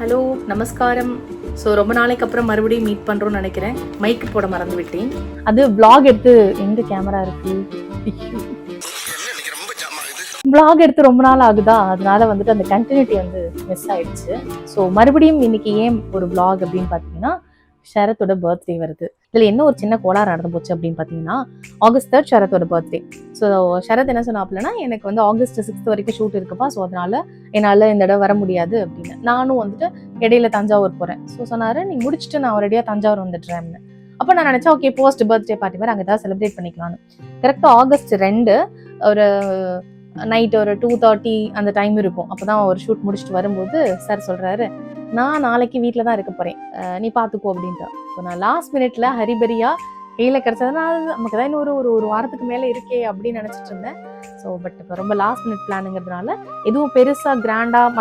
Hello நமஸ்காரம். So ரொம்ப நாளைக்கு அப்புறம் மறுபடியும் மீட் பண்ணுறோன்னு நினைக்கிறேன். மைக்கு போட மறந்து விட்டேன். அது vlog எடுத்து எங்க கேமரா இருக்கு, vlog எடுத்து ரொம்ப நாள் ஆகுதா, அதனால வந்துட்டு அந்த கண்டினியூட்டி வந்து மிஸ் ஆயிடுச்சு. ஸோ மறுபடியும் இன்னைக்கு ஏன் ஒரு vlog அப்படின்னு பார்த்தீங்கன்னா, ஷரத்தோட பர்த்டே வருது. இதில் என்ன ஒரு சின்ன கோளாறு நடந்து போச்சு அப்படின்னு பார்த்தீங்கன்னா, August 3 ஷரத்தோட பர்த்டே. ஸோ ஷரத் என்ன சொன்னாப்லன்னா, எனக்கு வந்து August 6 வரைக்கும் ஷூட் இருக்குப்பா, ஸோ அதனால என்னால் இந்த தடவை வர முடியாது அப்படின்னு. நானும் வந்துட்டு இடையில தஞ்சாவூர் போகிறேன். ஸோ சொன்னார், நீ முடிச்சுட்டு நான் ஒரேடியாக தஞ்சாவூர் வந்துடுறேன்னு. அப்போ நான் நினச்சேன், ஓகே போஸ்ட் பர்த்டே பார்ட்டி மாதிரி அங்கே தான் செலிப்ரேட் பண்ணிக்கலான்னு. கரெக்டாக August 2 ஒரு நைட் ஒரு 2:30 அந்த டைம் இருக்கும். அப்போ தான் ஒரு ஷூட் முடிச்சுட்டு வரும்போது சார் சொல்கிறாரு, நான் நாளைக்கு வீட்டில் தான் இருக்க போகிறேன், நீ பார்த்துக்கோ அப்படின்ட்டு. ஸோ நான் லாஸ்ட் மினிட்ல ஹரிபரியா கையில் கிடச்சதுனால நமக்கு தான் இன்னும் ஒரு வாரத்துக்கு மேலே இருக்கே அப்படின்னு நினச்சிட்டு இருந்தேன். ஸோ பட் இப்போ ரொம்ப லாஸ்ட் மினிட் பிளானுங்கிறதுனால எதுவும் பெருசாக கிராண்டாக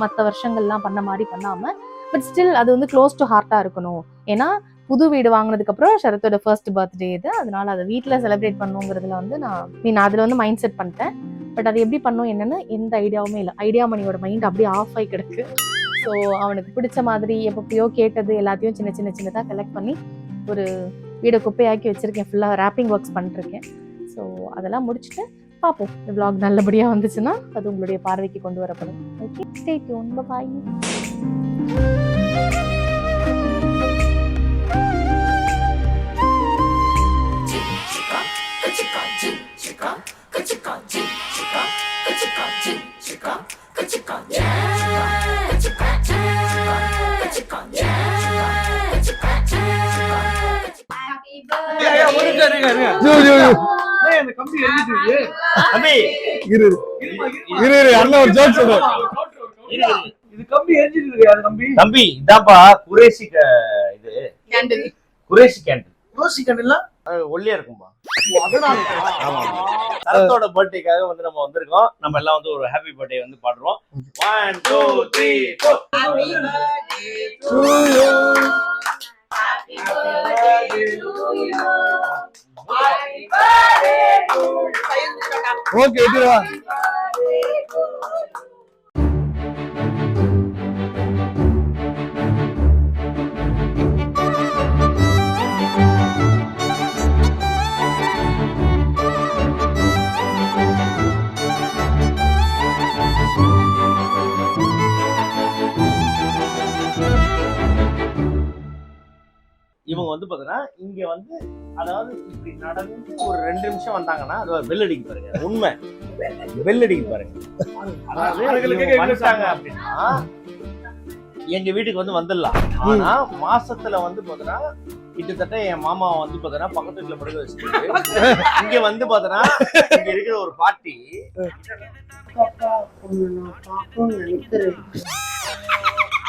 மற்ற வருஷங்கள்லாம் பண்ண மாதிரி பண்ணாமல், பட் ஸ்டில் அது வந்து க்ளோஸ் டு ஹார்ட்டாக இருக்கணும். ஏன்னா புது வீடு வாங்கினதுக்கப்புறம் ஷரத்தோட ஃபர்ஸ்ட் பர்த்டே இது, அதனால அதை வீட்டில் செலிப்ரேட் பண்ணுங்கிறதுல வந்து நான் அதில் வந்து மைண்ட் செட் பண்ணிட்டேன். பட் அது எப்படி பண்ணும் என்னன்னு எந்த ஐடியாவுமே இல்லை. ஐடியா மணியோட மைண்ட் அப்படியே ஆஃப் ஆகி கிடக்கு. ஸோ அவனுக்கு பிடிச்ச மாதிரி எப்பப்பயோ கேட்டது எல்லாத்தையும் சின்னதாக கலெக்ட் பண்ணி ஒரு வீடை குப்பையாக்கி வச்சுருக்கேன். ஃபுல்லாக ரேப்பிங் ஒர்க்ஸ் பண்ணிருக்கேன். ஸோ அதெல்லாம் முடிச்சுட்டு பார்ப்போம். இந்த vlog நல்லபடியாக வந்துச்சுன்னா அது உங்களுடைய பார்வைக்கு கொண்டு வரப்படும். Okay, stay tune. பை. தம்பி இதான்ப்பா குரேஷி கேண்டில் ஒல்லியா இருக்கும்பா. சரத்தோட பர்த்டேக்காக வந்து நம்ம வந்திருக்கோம். நம்ம எல்லாம் வந்து ஒரு ஹாப்பி பர்த்டே வந்து பாடுறோம். 1 2 3 4. Happy birthday to you. Happy birthday to you. Okay, இதுவா. இவங்க வந்து பாத்தீங்கன்னா இங்க வந்து அதாவது இப்படி நடந்து ஒரு 2 நிமிஷம் வந்தாங்கன்னா அது ஒரு பெல் அடிக்க பாருங்க. உண்மை பெல் அடிக்க பாருங்க. அதாவது வந்துட்டாங்க அப்படின்னா எங்க வீட்டுக்கு வந்து வந்துடலாம். ஆனா மாசத்துல வந்து பாத்தீங்கன்னா கிட்டத்தட்ட என் மாமா வந்து பாத்தீங்கன்னா பக்கத்து வீட்டுல படுக்க வச்சுட்டு இங்க வந்து பாத்தீங்கன்னா இங்க இருக்கிற ஒரு பாட்டி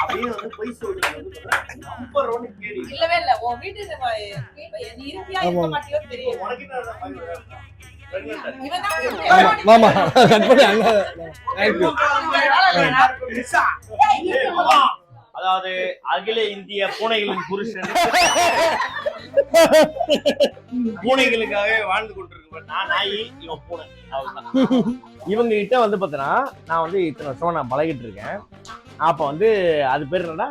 அப்படின்னு வந்து போய் சொல்லுங்க. நம்பர் 1 கேடி இல்லவே இல்ல. உன் வீட்டு நீ இருப்பியா இருக்க மாட்டியோ தெரியும். மாமா கட் பண்ணி அங்க थैंक यू. அதாவது அகில இந்திய பூனைகளின் புருஷன் பூனைகளுக்காகவே வாழ்ந்து கொண்டிருக்கேன். நான் நாய், இவன் பூனை. இவங்க கிட்ட வந்து பாத்தீங்கன்னா நான் வந்து இத்தனை வருஷமா நான் பழகிட்டு இருக்கேன். அப்ப வந்து அது பேர் என்னடா,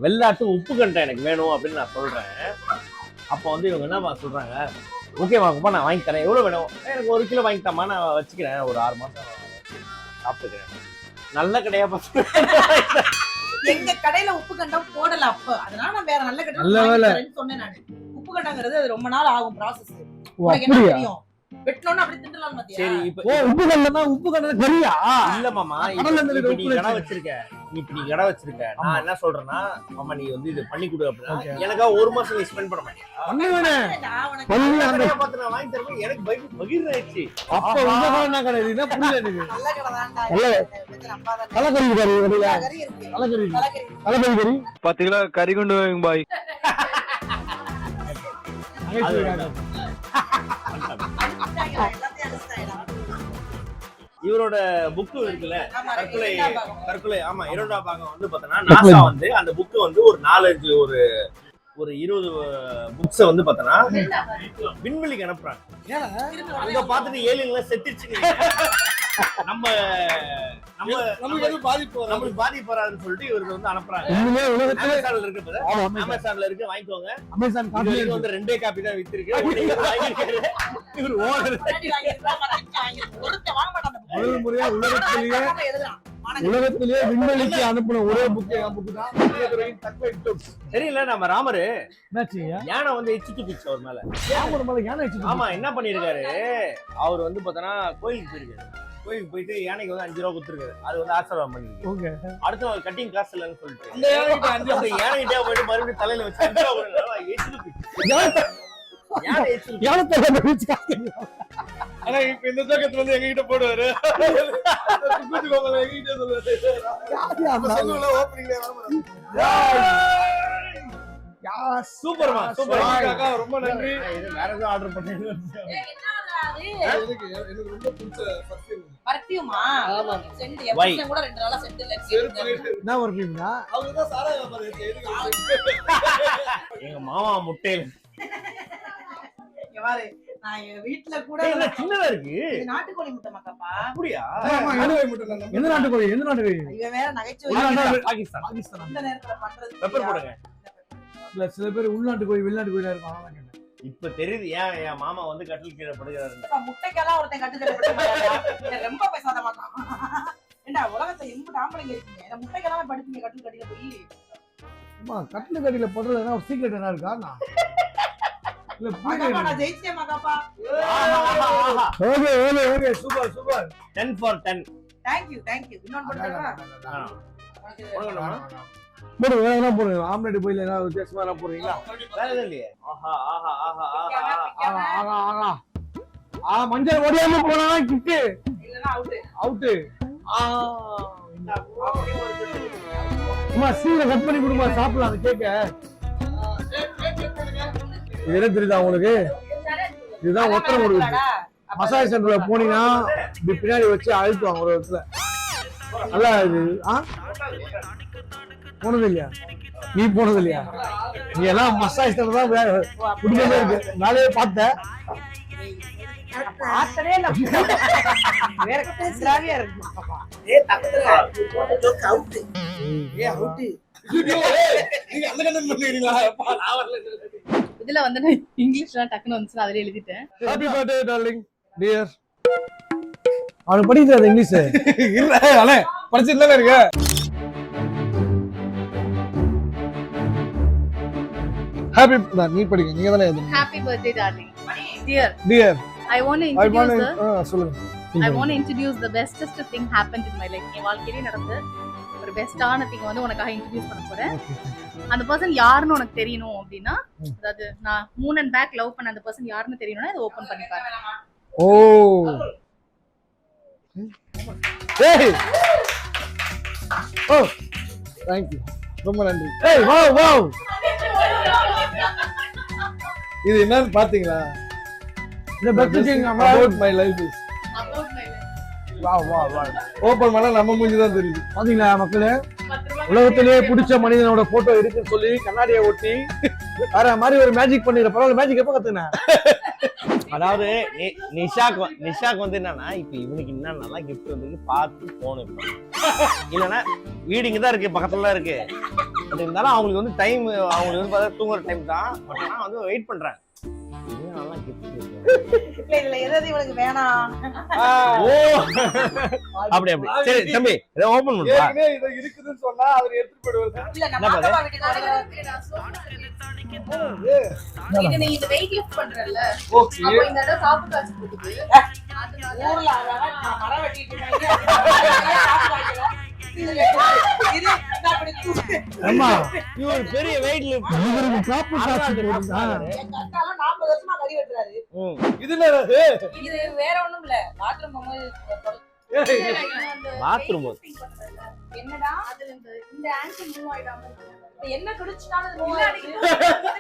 வெள்ளாட்டு உப்பு கண்டை எனக்கு வேணும் அப்படின்னு நான் சொல்றேன். அப்போ வந்து இவங்க என்ன சொல்றாங்க, ஓகே வாங்கப்பா நான் வாங்கி தரேன், எவ்வளவு வேணும், எனக்கு 1 கிலோ வாங்கி தரமா, நான் வச்சுக்கிறேன், ஒரு 6 மாசம் சாப்பிட்டுக்கிறேன். நல்ல கடையா எங்க கடையில உப்பு கண்டம் போடல அப்ப, அதனால நான் வேற நல்ல கடை சொன்னேன். நானு உப்பு கண்டங்கிறது அது ரொம்ப நாள் ஆகும் ப்ராசஸ். உங்களுக்கு என்ன தெரியும், வெட்டணும்னு அப்படி திண்டலாம் மத்தியா. சரி, இப்போ உப்பு கண்டனா உப்பு கண்டது கறியா? இல்ல மாமா, இப்ப நீ கடை வச்சிருக்க, நான் என்ன சொல்றேன்னா, மாமா நீ வந்து இது பண்ணி கொடு அப்படின்னா எனக்கா 1 மாசம் நீ ஸ்பெண்ட் பண்ண மாட்டியா? பார்த்து நான் வாங்கி தரேன். எனக்கு பகிர்ந்துச்சு. அப்ப உங்க கடை கடை இதுனா புரியல எனக்கு. நல்ல கடை தான்டா. கலக்கறி கறி வரல. கலக்கறி கறி 10 கிலோ கறி கொண்டு வாங்க பாய். இவரோட புக்கு இருக்குல்ல, தற்கொலை ஆமா 2ஆம் பாகம் வந்து பாத்தீங்கன்னா நாசா வந்து அந்த புக்கு வந்து ஒரு 4-5 ஒரு 20 புக்ஸ வந்து பாத்தீங்கன்னா விண்வெளிக்கு அனுப்புறாங்க. அங்க பாத்துட்டு ஏலியன்ல செத்துருச்சுங்க. நம்ம நமக்கு எதுவும் பாதிப்பு வராது. நம்மளுக்கு பாதிப்பு வராதுன்னு சொல்லிட்டு இவருக்கு வந்து அனுப்புறாங்க. உண்மையிலே உலகத்துல அமேசான்ல இருக்கு brother. அமேசான்ல இருக்கு, வாங்கிக்கோங்க. அமேசான் இது காப்பி வரைக்கும் வந்து 2 காப்பி தான் வித்திருக்கு. ஒண்ணு வாங்கிருக்காரு. இவர் ஓனர். முதல் முறையா உலகத்திலேயே விண்வெளிக்கு அனுப்பின ஒரே புக்கு தான் வீரதுரையின் தக்கவை டிப்ஸ். தெரியல நம்ம ராமரு என்னாச்சுங்க? யானை வந்து எச்சிட்டு பிச்சு அவர் மேல. ஒரு மேல யானை வச்சு ஆமா, என்ன பண்ணிருக்காரு அவர் வந்து பார்த்தனா கோயிலுக்கு போயிருக்காரு. கோயிலுக்கு போயிட்டு யானைக்கு வந்து 5 ரூபா கொடுத்துருக்காரு. அது வந்து ஆசீர்வாதம் பண்ணிருக்கு. ஓகே. அடுத்து அவர் கட்டிங் காசு இல்லைன்னு சொல்லிட்டு அந்த யானைகிட்டே போயிட்டு மறுபடியும் தலையில வச்சு 5 ரூபா கொடுங்க. எச்சிட்டு பிச்சு யானை எச்சிட்டு யானை தலை வச்சு காசு. ஆனா இப்ப இந்த ஜோக்கத்துல வந்து எங்க கிட்ட போடுவாரு. குட்டி கோமல எங்க கிட்ட சொல்லுவாரு. ஓப்பனிங்ல சூப்பர்மா சூப்பர். காக்கா ரொம்ப நன்றி. இது வேற ஏதோ ஆர்டர் பண்ணீங்க. எனக்கு ரொம்ப பிடிச்ச பர்ஃபியூமா? ஆமா. சென்ட் எப்பவும் கூட 2 நாளா சென்ட் இல்ல. என்ன வர்றீங்களா? அவங்க தான் சாரா வியாபாரம் எங்க மாமா முட்டையில பாரு, நான் என் வீட்ல கூட என்ன சின்னதா இருக்கு. இது நாட்டுக்கோழி முட்டை மக்காப்பா. அப்படியா? ஆமா, அனுபவம் மட்டும் இல்ல. எந்த நாட்டுக்கோழி? எந்த நாட்டுக்கோழி? இவன் வேற நகைச்சுவை பாகிஸ்தான். பாகிஸ்தான். இந்த நேரத்துல பண்றது. பெப்பர் போடுங்க. இல்ல சில பேர் உள்நாட்டு கோழி வெளிநாட்டு கோயிலா இருக்கும். அதான் கேட்டேன். இப்ப தெரியுது ஏன் என் மாமா வந்து கட்டில் கீழே படுகிறாரு. முட்டைக்கெல்லாம் ஒருத்தன் கட்டுக்கட்ட மாட்டான். ரொம்ப பேசாத மாட்டான். ஏண்டா உலகத்துல எம்பு ஆம்பளைங்க இருக்கீங்க. இந்த முட்டைக்கெல்லாம் படுத்தீங்க கட்டில் கட்டில போய். அம்மா கட்டில கட்டில படுறதுனா ஒரு சீக்ரெட் என்ன இருக்கா? இல்ல மகாப்பா நான் ஜெயிச்சேன் மகாப்பா. Okay okay okay super super. 10 for 10. Thank you. இன்னொன்னு பண்ணுறா. போடு வேற என்ன போடுங்க? ஆம்லெட் போயில ஏதாவது வித்தியாசமா என்ன போடுறீங்களா? வேற எதுவும் இல்லையே. ஆஹா ஆஹா ஆஹா ஆஹா ஆகா ஆகா ஆகா. மஞ்சள் ஓடியாம போனா கிக். இல்லனா அவுட். அம்மா சீக்கிரம் கட் பண்ணி கொடுமா, சாப்பிடலாம் அந்த கேக்க. இது என்ன தெரியுதா உங்களுக்கு? இதுதான் ஒத்தரம் கொடுக்குது. மசாஜ் சென்டர்ல போனீங்கன்னா இப்படி பின்னாடி வச்சு அழுத்துவாங்க ஒரு இடத்துல. நல்லா இது. போனது இல்லையா? நீ போனது இல்லையா? நீ எல்லாம் மசாஜ் சென்டர் தான் குடிக்கவே இருக்கு. நாளே பார்த்தேன். ஆத்தரே இல்ல. வேற பேசுறாவியா இருக்கு மகாப்பா. பக்கத்துல ஜோக் அவுட். அவுட். நீங்க அந்த கண்ணன் பண்ணுவீங்களா? நான் வரல. இதுல வந்து நான் இங்கிலீஷ்லாம் டக்குன்னு வந்துச்சு, அதுல எழுதிட்டேன். Happy birthday darling dear. அவனுக்கு படிக்க தெரியாது இங்கிலீஷ். இல்ல அண்ணே படிச்சிட்டு தானே இருக்க. ஹாப்பி நீ படிங்க, நீங்க தானே எழுதுங்க. Happy birthday darling. Dear, dear I want to I introduce want சொல்லுங்க. I want to introduce the bestest thing happened in my life. என் வாழ்க்கையிலே நடந்த ஒரு பெஸ்டான திங் வந்து உனக்காக இன்ட்ரோடியூஸ் பண்ண போறேன். அந்த பர்சன் யாருன்னு உனக்கு தெரியணும் அப்படின்னா, அதாவது நான் மூன் அண்ட் பேக் லவ் பண்ண அந்த பர்சன் யாருன்னு தெரியணும்னா இதை ஓபன் பண்ணி பாரு. ஓ ஏய் ஓ थैंक यू ரொம்ப நன்றி. ஏய் வாவ் வாவ். இது என்னன்னு பாத்தீங்களா? The best thing about my life is About my life. Wow wow wow. Open பண்ணா நம்ம மூஞ்சி தான் தெரியுது. பாத்தீங்களா மக்களே, உலகத்திலேயே பிடிச்ச மனிதனோட போட்டோ இருக்குன்னு சொல்லி கண்ணாடியை ஒட்டி வேற மாதிரி ஒரு மேஜிக் பண்ணிடுற. பரவாயில்ல, மேஜிக் எப்ப கத்துன? அதாவது நிஷாக்கு வந்து என்னன்னா, இப்ப இவனுக்கு என்னன்னா கிஃப்ட் வந்து பார்த்து போகணும். இல்லைன்னா வீடு இங்கதான் இருக்கு, பக்கத்துல தான் இருக்கு. பட் இருந்தாலும் அவங்களுக்கு வந்து டைம், அவங்களுக்கு வந்து பார்த்தா தூங்குற டைம் தான். பட் ஆனா வந்து வெயிட் பண்றாங்க. இல்ல எதாவது இவனுக்கு வேணாம். ஓ அப்படி அப்படி. சரி தம்பி, இதை ஓபன் பண்ணுவா. ஏற்கனவே இது இருக்குதுன்னு சொன்னா அவர் எடுத்துட்டு போயிடுவாரு. இல்ல நம்ம அக்கா வீட்டுக்கு இது நீ இந்த வெயிட் லிஃப்ட் பண்றல்ல, ஓகே. அப்ப இந்த இடம் சாப்பிட்டு காசு கொடுக்குது. ஊர்ல நான் மரம் வெட்டிட்டு இருக்கேன். அம்மா இது ஒரு பெரிய வெயிட் லிஃப்ட். இவருக்கு ப்ராப்பர் காசு போடுதா? எங்க அக்காலாம் 40 வருஷமா கறி வெட்டுறாரு. இது என்னது? இது வேற ஒண்ணும் இல்ல, பாத்ரூம் போகும்போது பாத்ரூம் என்னடா அதுல இந்த ஆங்கிள் மூவ் ஆயிடாம இருக்கு. என்ன குடிச்சிட்டாலும்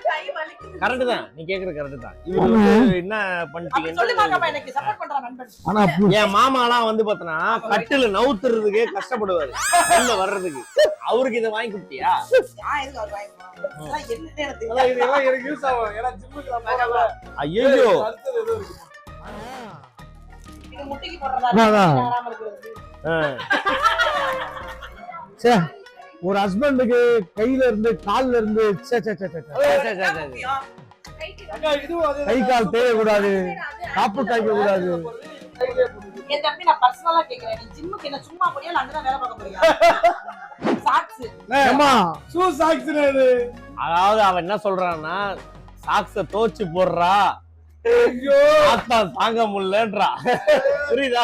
கை வலிக்குது. கரெக்ட் தான், நீ கேக்குறது கரெக்ட் தான். இவரு வந்து என்ன பண்ணிட்டீங்க? சொல்லி பாக்கமா எனக்கு சப்போர்ட் பண்ற நண்பன். ஆனா என் மாமாலாம் வந்து பார்த்தனா கட்டில நவுத்துறதுக்கே கஷ்டப்படுவாரு உள்ள வர்றதுக்கு. அவருக்கு இதை வாங்கி கொடுத்தியா? நான் எதுக்கு அவர் வாங்குறேன்? என்ன எனக்கு அதான் இது எல்லாம் எனக்கு யூஸ் ஆகும். ஏன்னா ஜிம்முக்கு நான் போறேன்ல. ஐயோ அடுத்தது ஏதோ இருக்கு. முட்டைக்கு போடுறதா அதான். வராம இருக்கிறது. சே ஒரு ஹஸ்பண்டுக்கு கையில இருந்து கால்ல இருந்து சே சே சே சே முக்கியம். அக்கா இதுவும் அதே கை கால் தேயக்கூடாது, காப்பு காய்க்க கூடாது. என் தம்பி நான் பர்சனலா கேக்குறேன், நீ ஜிம்முக்கு என்ன சும்மா போறியா இல்ல அங்கதான் வேலை பார்க்க போறியா? சாக்ஸ் ஏம்மா ஷூ சாக்ஸ் இது. அதாவது அவன் என்ன சொல்றான்னா சாக்ஸ தோச்சு போடுறா, ஐயோ ஆத்தா தாங்க முடியலன்றா. புரியுதா?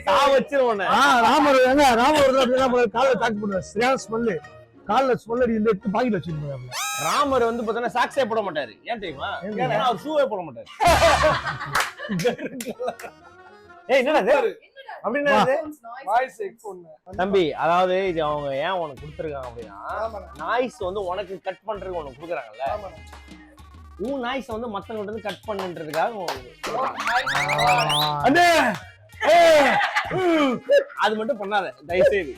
தா வச்சிருவோன்னு. ராமர் ஏங்க ராமர் அப்படின்னா காலில் டாக் பண்ணுவார். சரியான ஸ்மெல்லு, காலில் ஸ்மெல் அடி எடுத்து பாக்கெட் வச்சிருப்பாங்க. ராமர் வந்து பாத்தீங்கன்னா சாக்ஸே போட மாட்டாரு. ஏன் தெரியுமா? ஏன்னா அவர் ஷூவே போட மாட்டாரு. ஏய் என்னடா இது? அப்படின்னா இது? Voice headphone. தம்பி அதாவது இது அவங்க ஏன் உனக்கு கொடுத்துருக்காங்க அப்படின்னா நாய்ஸ் வந்து உனக்கு கட் பண்றதுக்கு உனக்கு கொடுக்குறாங்கல்ல, உன் நாய்ஸ் வந்து மத்தவங்க வந்து கட் பண்ணுன்றதுக்காக அண்ணே அது மட்டும் பண்ணாத தயவுசெய்து.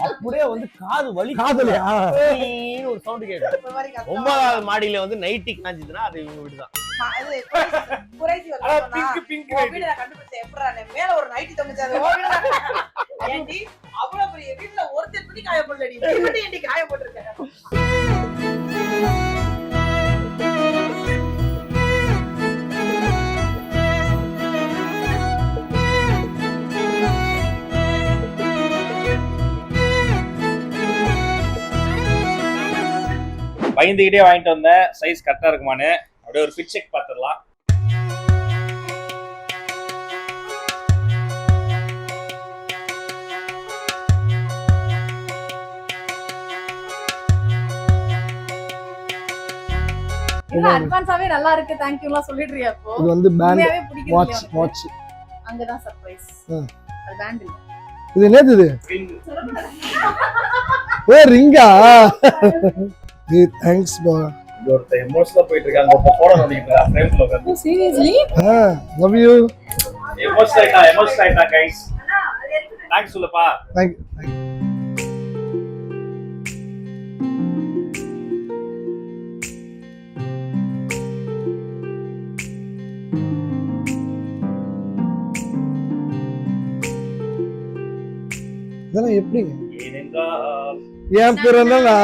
அப்படியே வந்து காது வலி, காதலியா ஒரு சவுண்ட் கேட்கும். 9வது மாடியில வந்து நைட்டி காஞ்சிதுன்னா அது இவங்க வீடுதான். குறைசி அட பிங்க் பிங்க் வீடு நான் கண்டுபிடிச்சேன். எப்படா மேல ஒரு நைட்டி தொங்குச்சு, அது ஓ வீடு தான். ஏண்டி அவ்வளவு பெரிய வீட்டுல ஒருத்தர் துணி காய போடலடி, நீ மட்டும் ஏண்டி காய போட்டிருக்க? பயந்துகிட்டே வாங்கிட்டு வந்தேன், சைஸ் கரெக்டா இருக்குமான்னு அப்படியே ஒரு ஃபிட் செக் பார்த்துடலாம். அட்வான்ஸாவே நல்லா இருக்கு தேங்க் யூ எல்லாம் சொல்லிடுறியா? அப்போ இது வந்து பேண்ட் உண்மையாவே பிடிக்குது வாட்ச் இல்லையா? வாட்ச். அங்கதான் சர்ப்ரைஸ். அது பேண்ட் இல்ல. இது என்னது இது? ஏ ரிங்கா? ஏ தேங்க்ஸ் பா. இது ஒருத்தர் எமோஷனலா போயிட்டு இருக்காங்க, ஒரு போட்டோ வந்துட்டு இருக்கா ஃப்ரேம்ல உட்கார்ந்து. சீரியஸ்லி? Love you. எமோஷனல் ஆயிட்டா கைஸ். தேங்க்ஸ் சொல்லுப்பா. Thank you. இதெல்லாம் எப்படிங்க? ஏனென்றால் ஏன் பிறந்தா